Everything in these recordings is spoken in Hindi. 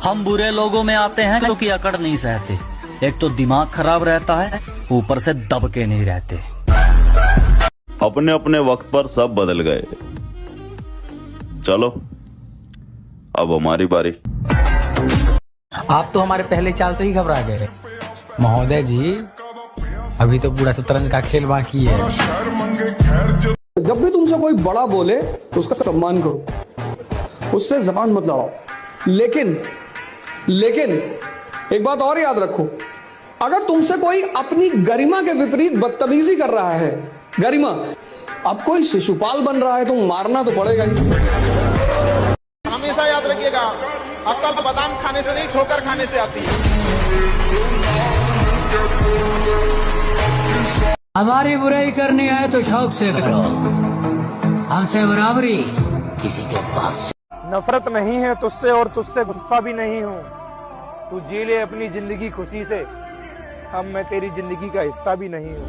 हम बुरे लोगों में आते हैं क्योंकि अकड़ नहीं सहते। एक तो दिमाग खराब रहता है, ऊपर से दबके नहीं रहते। अपने अपने वक्त पर सब बदल गए, चलो अब हमारी बारी। आप तो हमारे पहले चाल से ही घबरा गए महोदय जी, अभी तो पूरा शतरंज का खेल बाकी है। जब भी तुमसे कोई बड़ा बोले तो उसका सम्मान करो, उससे जबान मत लड़ाओ। लेकिन एक बात और याद रखो, अगर तुमसे कोई अपनी गरिमा के विपरीत बदतमीजी कर रहा है, गरिमा, अब कोई शिशुपाल बन रहा है तो मारना तो पड़ेगा ही। हमेशा याद रखिएगा, अक्ल तो बादाम खाने से नहीं ठोकर खाने से आती है। हमारी बुराई करनी है तो शौक से करो, हमसे बराबरी किसी के पास। नफरत नहीं है तुझसे और तुझसे गुस्सा भी नहीं हूँ। तू जी ले अपनी जिंदगी खुशी से, अब मैं तेरी जिंदगी का हिस्सा भी नहीं हूँ।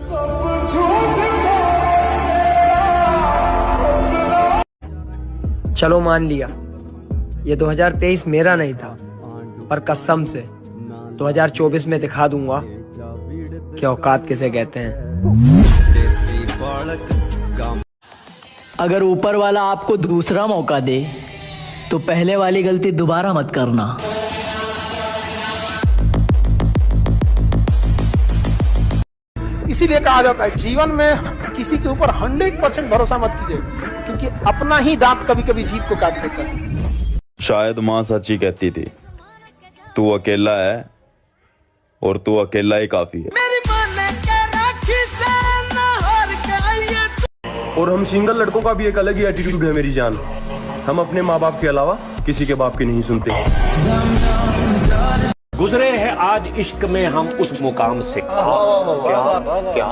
चलो मान लिया ये 2023 मेरा नहीं था, पर कसम से 2024 में दिखा दूंगा कि औकात किसे कहते हैं। अगर ऊपर वाला आपको दूसरा मौका दे तो पहले वाली गलती दोबारा मत करना। इसीलिए कहा जाता है जीवन में किसी के ऊपर 100% भरोसा मत कीजिए, क्योंकि अपना ही दांत कभी कभी जीभ को काट देता है। शायद माँ सच्ची कहती थी, तू अकेला है और तू अकेला ही काफी है। और हम सिंगल लड़कों का भी एक अलग ही एटीट्यूड है मेरी जान, हम अपने माँ बाप के अलावा किसी के बाप की नहीं सुनते। गुजरे हैं आज इश्क में हम उस मुकाम से, क्या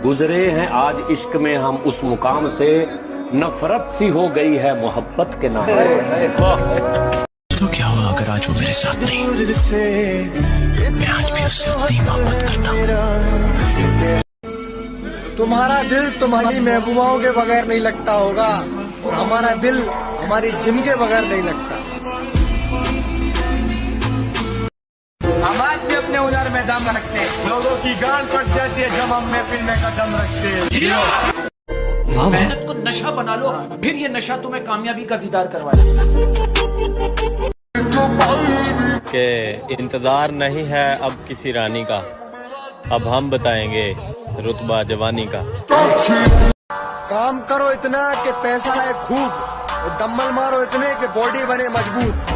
गुजरे हैं आज इश्क में हम उस मुकाम से, नफरत सी हो गई है मोहब्बत के नाम। तो क्या हुआ अगर आज वो मेरे साथ नहीं, मैं आज भी उससे उतनी मोहब्बत करता हूँ। तुम्हारा दिल तुम्हारी महबूबाओं के बगैर नहीं लगता होगा, और हमारा दिल हमारी जिम के बगैर नहीं लगता। हम आज भी अपने औजार में दम रखते हैं, लोगों की गांड कट जाती है जब हम महफिल में कदम रखते हैं। मेहनत को नशा बना लो, फिर ये नशा तुम्हें कामयाबी का दीदार करवाए। के इंतजार नहीं है अब किसी रानी का, अब हम बताएंगे रुतबा जवानी का। काम करो इतना कि पैसा है खूब, और डम्बल मारो इतने कि बॉडी बने मजबूत।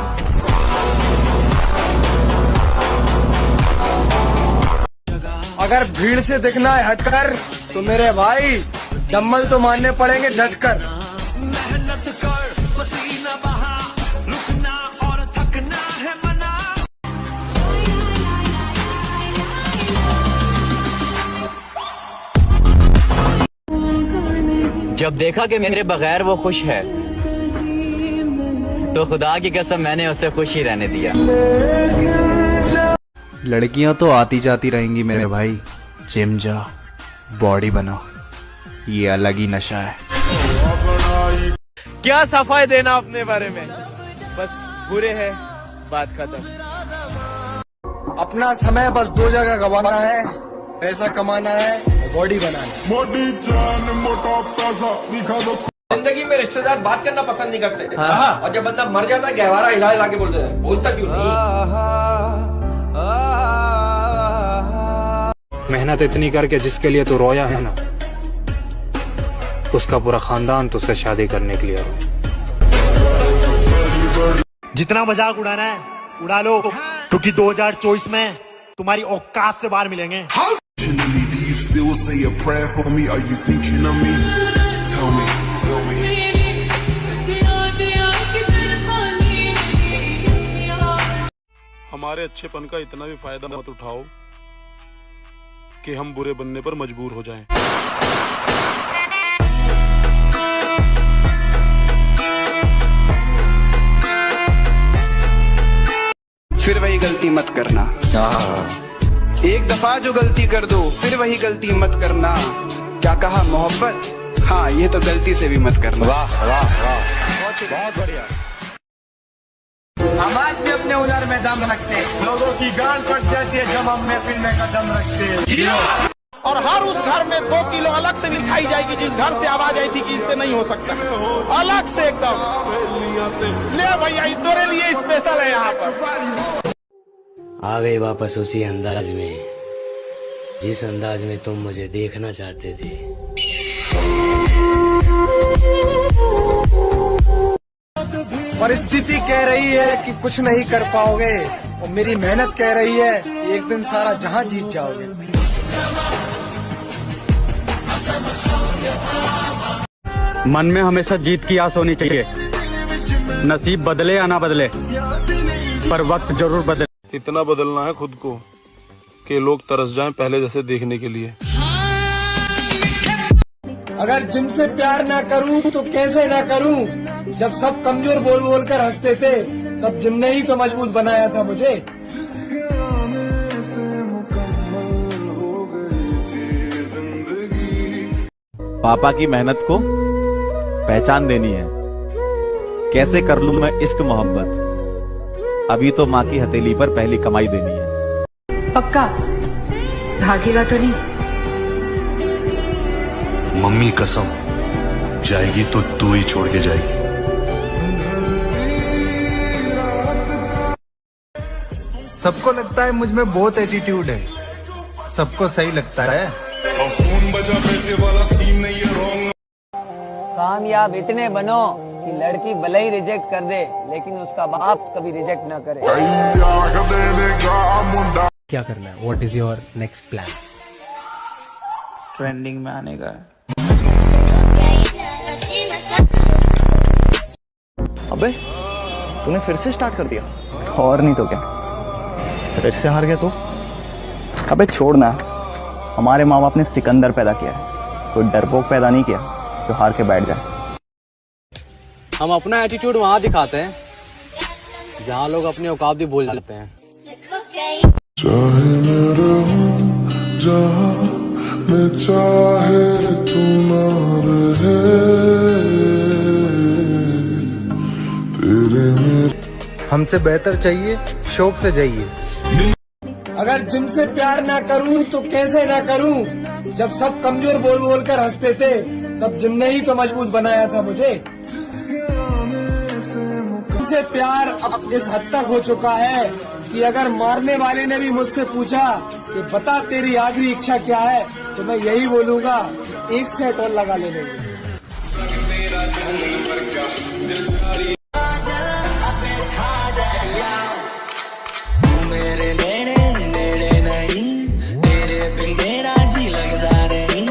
अगर भीड़ से दिखना है हटकर तो मेरे भाई डम्बल तो मारने पड़ेंगे डटकर। मेहनत कर, पसीना बहा, रुकना और थकना है मना। जब देखा कि मेरे बगैर वो खुश है, तो खुदा की कसम मैंने उसे खुश ही रहने दिया। लड़कियां तो आती जाती रहेंगी मेरे भाई, जिम जा, बॉडी बना, ये अलग ही नशा है। क्या सफाई देना अपने बारे में, बस बुरे है, बात खत्म। अपना समय बस दो जगह गंवाना है, पैसा कमाना है और बॉडी बनाना। मोटी जान मोटा पैसा दिखा दो। जिंदगी में रिश्तेदार बात करना पसंद नहीं करते, और जब बंदा मर जाता है गहवारा हिला हिला के बोलते हैं, बोलता क्यों नहीं? मेहनत इतनी करके जिसके लिए तू रोया है ना, उसका पूरा खानदान तुझसे शादी करने के लिए रोया। जितना मजाक उड़ाना है उड़ा लो, क्योंकि 2024 में तुम्हारी औकात से बाहर मिलेंगे। हमारे अच्छेपन का इतना भी फायदा मत उठाओ कि हम बुरे बनने पर मजबूर हो जाएं। फिर वही गलती मत करना। एक दफा जो गलती कर दो फिर वही गलती मत करना। क्या कहा मोहब्बत? हाँ, ये तो गलती से भी मत करना। वाह वाह वाह, बहुत बढ़िया। हम आज भी अपने हुनर में दम रखते हैं। लोगों की गांड पट जाती है जब हम महफिल में कदम रखते हैं। और हर उस घर में 2 किलो अलग से लिखाई जाएगी जिस घर से आवाज आई थी कि इससे नहीं हो सकता, अलग से एकदम। ले भैया इतने लिए स्पेशल है यहाँ पर। आ गई वापस उसी अंदाज में जिस अंदाज में तुम मुझे देखना चाहते थे। परिस्थिति कह रही है कि कुछ नहीं कर पाओगे और मेरी मेहनत कह रही है कि एक दिन सारा जहां जीत जाओगे। मन में हमेशा जीत की आस होनी चाहिए। नसीब बदले या ना बदले, पर वक्त जरूर बदले। इतना बदलना है खुद को कि लोग तरस जाएं पहले जैसे देखने के लिए। अगर जिम से प्यार ना करूं तो कैसे ना करूं? जब सब कमजोर बोल बोल कर हंसते थे तब जिम ने ही तो मजबूत बनाया था मुझे। पापा की मेहनत को पहचान देनी है। कैसे कर लूं मैं इश्क मोहब्बत, अभी तो माँ की हथेली पर पहली कमाई देनी है। पक्का भागेगा तो नहीं? मम्मी कसम, जाएगी तो तू ही छोड़ के जाएगी। सबको लगता है मुझ में बहुत एटीट्यूड है, सबको सही लगता है। कामयाब इतने बनो कि लड़की भले ही रिजेक्ट कर दे लेकिन उसका बाप कभी रिजेक्ट ना करे। क्या करना है? What is your next plan? Trending में आने का। अबे तूने फिर से स्टार्ट कर दिया? और नहीं तो क्या, फिर से हार गया तू। अबे छोड़ ना, हमारे माँ बाप ने सिकंदर पैदा किया है, कोई डरपोक पैदा नहीं किया जो हार के बैठ जाए। हम अपना एटीट्यूड वहाँ दिखाते हैं जहाँ लोग अपनी औकात भी भूल जाते हैं। चाहे मैं रहूं जहाँ मैं चाहे तू ना रहे, तेरे में हमसे बेहतर चाहिए, शौक से जाइए। अगर जिम से प्यार ना करूं तो कैसे ना करूं? जब सब कमजोर बोल बोल कर हंसते थे तब जिम ने ही तो मजबूत बनाया था मुझे। मुझसे प्यार अब इस हद तक हो चुका है कि अगर मारने वाले ने भी मुझसे पूछा कि बता तेरी आखिरी इच्छा क्या है, तो मैं यही बोलूंगा, एक सेट और लगा लेने। मेरे नेड़े नेड़े नहीं, तेरे बिन मेरा जी लगता नहीं।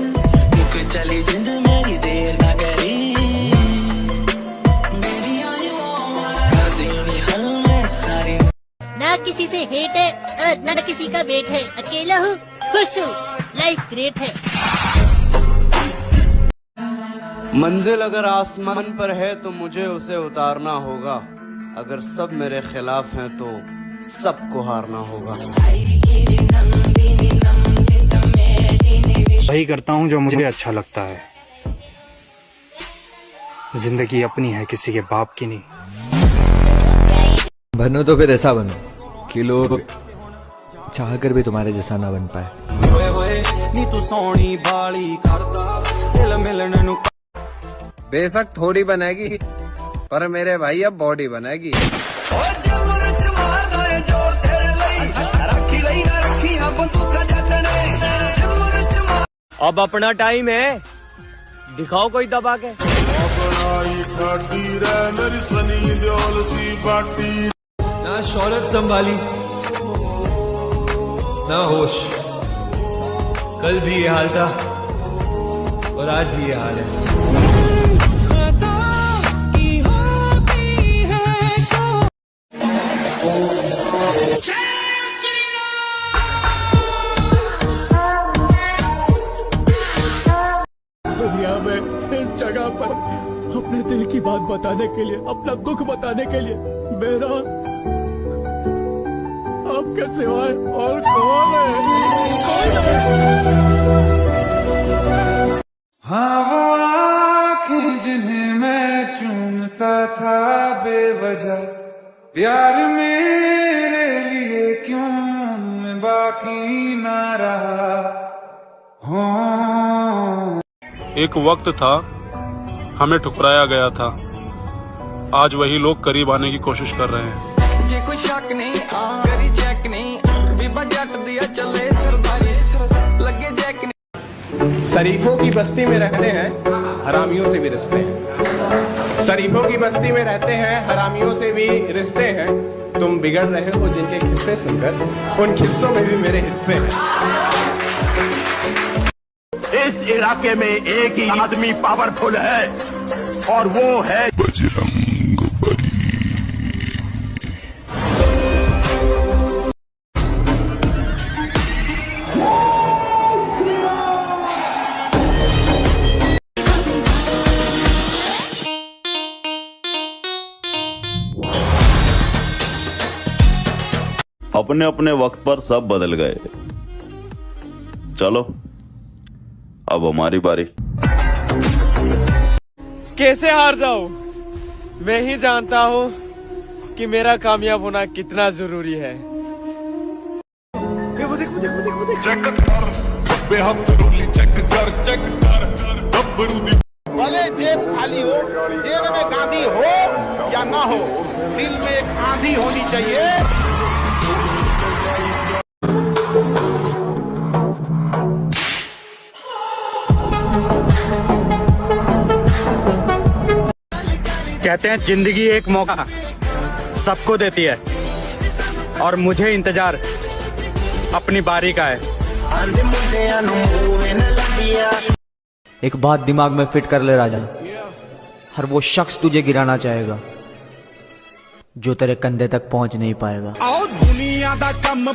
रुक चली जिंद मेरी देर ना करी, मेरी आयु कर देनी हल में सारी। ना किसी से हेट है ना किसी का वेट है, अकेला हूँ खुश हूँ, लाइफ ग्रेट है। मंजिल अगर आसमान पर है तो मुझे उसे उतारना होगा, अगर सब मेरे खिलाफ हैं तो सबको हारना होगा। वही करता हूँ जो मुझे अच्छा लगता है। जिंदगी अपनी है, किसी के बाप की नहीं। बनो तो फिर ऐसा बनो कि लोग चाह कर भी तुम्हारे जैसा ना बन पाए। बेशक थोड़ी बनेगी पर मेरे भाई अब बॉडी बनेगी। अब अपना टाइम है, दिखाओ कोई दबा के। ना शौहरत संभाली ना होश, कल भी ये हाल था और आज भी ये हाल है। दुनिया में इस जगह पर अपने दिल की बात बताने के लिए, अपना दुख बताने के लिए मेरा आपके सिवाय और कौन है? हाँ वो आँखें जिन्हें मैं चूमता था बेवजह, प्यार मेरे लिए क्यों मैं बाकी ना रहा हूँ। एक वक्त था हमें ठुकराया गया था, आज वही लोग करीब आने की कोशिश कर रहे हैं। ये कोई शक नहीं करी चेक नहीं बीबा जट दिया चले सरदारी लगे जैक नहीं। शरीफों की बस्ती में रहते हैं, हरामियों से भी रिश्ते हैं। शरीफों की बस्ती में रहते हैं, हरामियों से भी रिश्ते हैं। तुम बिगड़ रहे हो जिनके किस्से सुनकर, उन किस्सों में भी मेरे हिस्से हैं। इस इलाके में एक ही आदमी पावरफुल है और वो है बजरंग बली। अपने अपने वक्त पर सब बदल गए, चलो अब हमारी बारी। कैसे हार जाऊं? मैं ही जानता हूं कि मेरा कामयाब होना कितना जरूरी है। देखो देखो देखो देखो देखो चेक कर बेहद रोली चेक कर डब्बरू दी। भले जेब खाली हो, जेब में गांधी हो या ना हो, दिल में एक आंधी होनी चाहिए। कहते हैं जिंदगी एक मौका सबको देती है और मुझे इंतजार अपनी बारी का है। एक बात दिमाग में फिट कर ले राजा, हर वो शख्स तुझे गिराना चाहेगा जो तेरे कंधे तक पहुंच नहीं पाएगा। और दुनिया दा कम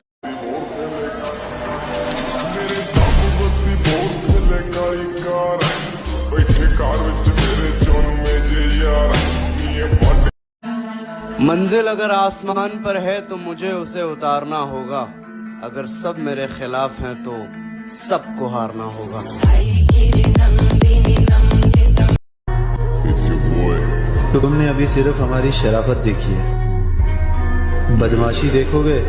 मंजिल अगर आसमान पर है तो मुझे उसे उतारना होगा। अगर सब मेरे खिलाफ हैं तो सबको हारना होगा। तुमने अभी सिर्फ हमारी शराफत देखी है, बदमाशी देखोगे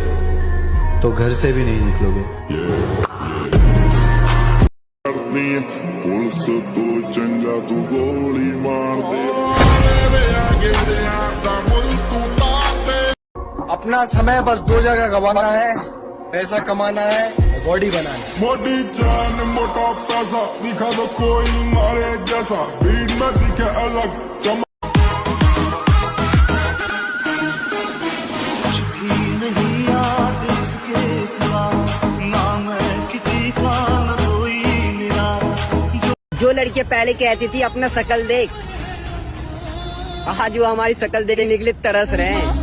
तो घर से भी नहीं निकलोगे। पुलिस तो चंगा तू गोली मार दे। अपना समय बस दो जगह गवाना है, पैसा कमाना है, बॉडी बनाना है। मोटी जान मोटा पैसा दिखा दो कोई मारे जैसा, भीड़ में दिखे अलग चमक। नहीं याद इसके सिवा, ना मैं किसी का न कोई मेरा। जो लड़कियां पहले कहती थी अपना शकल देख, आज वो हमारी शकल देखने के लिए तरस रहे हैं।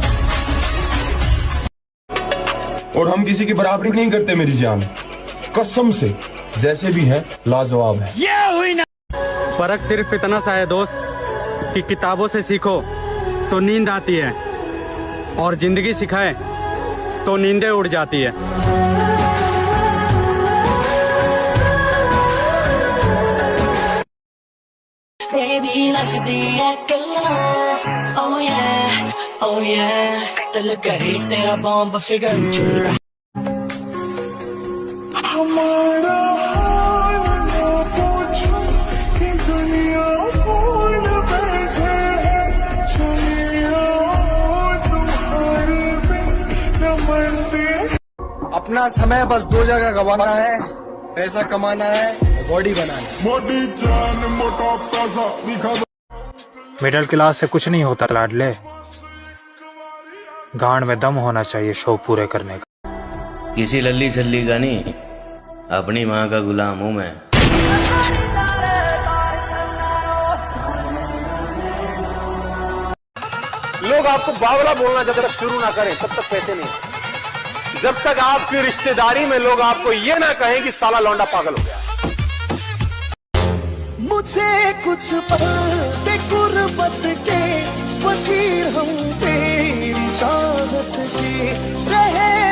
और हम किसी की बराबरी नहीं करते मेरी जान, कसम से, जैसे भी है लाजवाब है। ये हुई ना। फर्क सिर्फ इतना सा है दोस्त कि किताबों से सीखो तो नींद आती है और जिंदगी सिखाए तो नींदें उड़ जाती है। बेबी लगदी है कल्ला, oh yeah, oh yeah, दिल करे तेरा बॉम्ब फिगर। हमारा हाल ना पूछो कि दुनिया भूल बैठे है, चले आओ तुम्हारे बिन न मरते। अपना समय बस दो जगह गवाना है, पैसा कमाना है, बॉडी बनाना है। मोटी जान मोटा पैसा दिखा दो। मिडिल क्लास से कुछ नहीं होता लाडले, गांड में दम होना चाहिए शौक पूरे करने का। किसी लल्ली छल्ली का नहीं, अपनी माँ का गुलाम हूँ मैं। लोग आपको बावला बोलना जब तक शुरू ना करें तब तक पैसे नहीं। जब तक आपकी रिश्तेदारी में लोग आपको ये ना कहें कि साला लौंडा पागल हो गया। मुझे कुछ पल के गुर्बत के फकीर हम तेरी चाहत के।